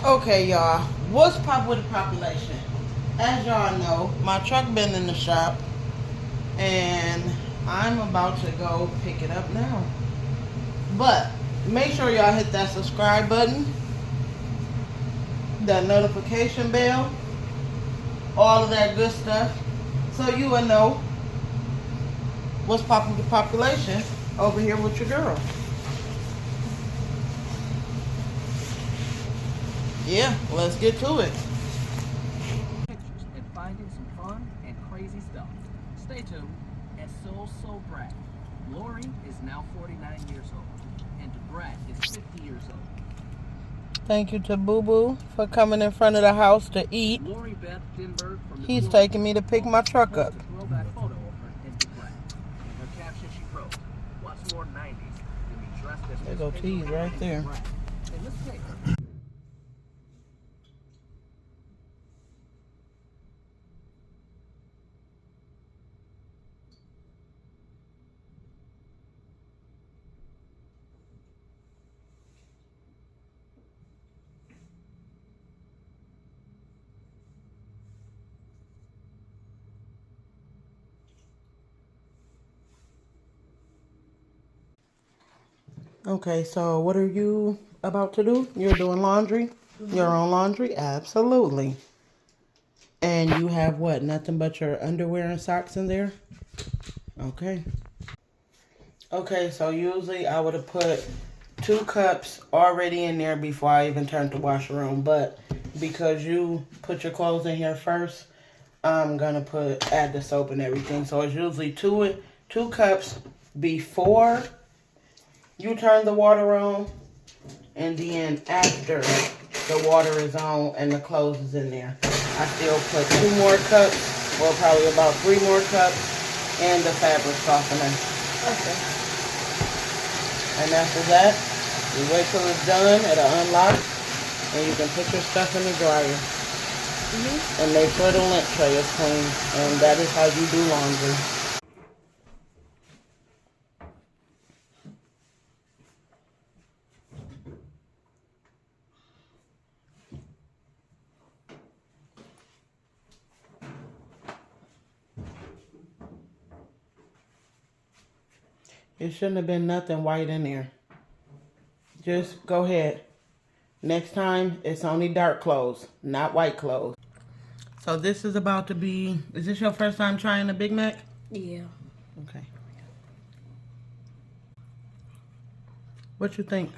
Okay, y'all. What's pop with the population? As y'all know, my truck been in the shop, and I'm about to go pick it up now. But make sure y'all hit that subscribe button, that notification bell, all of that good stuff, so you will know what's popping with the population over here with your girl. Yeah, let's get to it. Pictures and finding some fun and crazy stuff. Stay tuned. As So Brat. Lori is now 49 years old, and Brat is 50 years old. Thank you to Boo Boo for coming in front of the house to eat. Lori Beth Denberg from the He's taking me to pick my truck up. throwback photo of her and Brat. In her caption, she wrote, "What's more 90s than be dressed as There go T's right there. Brat?" And let's take her. Okay, so what are you about to do? You're doing laundry? Your own laundry? Absolutely. And you have what? Nothing but your underwear and socks in there? Okay. Okay, so usually I would have put 2 cups already in there before I even turned the washroom. But because you put your clothes in here first, I'm going to add the soap and everything. So it's usually two cups before you turn the water on, and then after the water is on and the clothes is in there. I still put 2 more cups, or probably about 3 more cups, and the fabric softener. Okay. And after that, you wait till it's done, it'll unlock, and you can put your stuff in the dryer. And make sure the lint tray is clean, and that is how you do laundry. It shouldn't have been nothing white in there. Just go ahead. Next time, it's only dark clothes, not white clothes. So this is about to be, is this your first time trying a Big Mac? Yeah. Okay. What you think?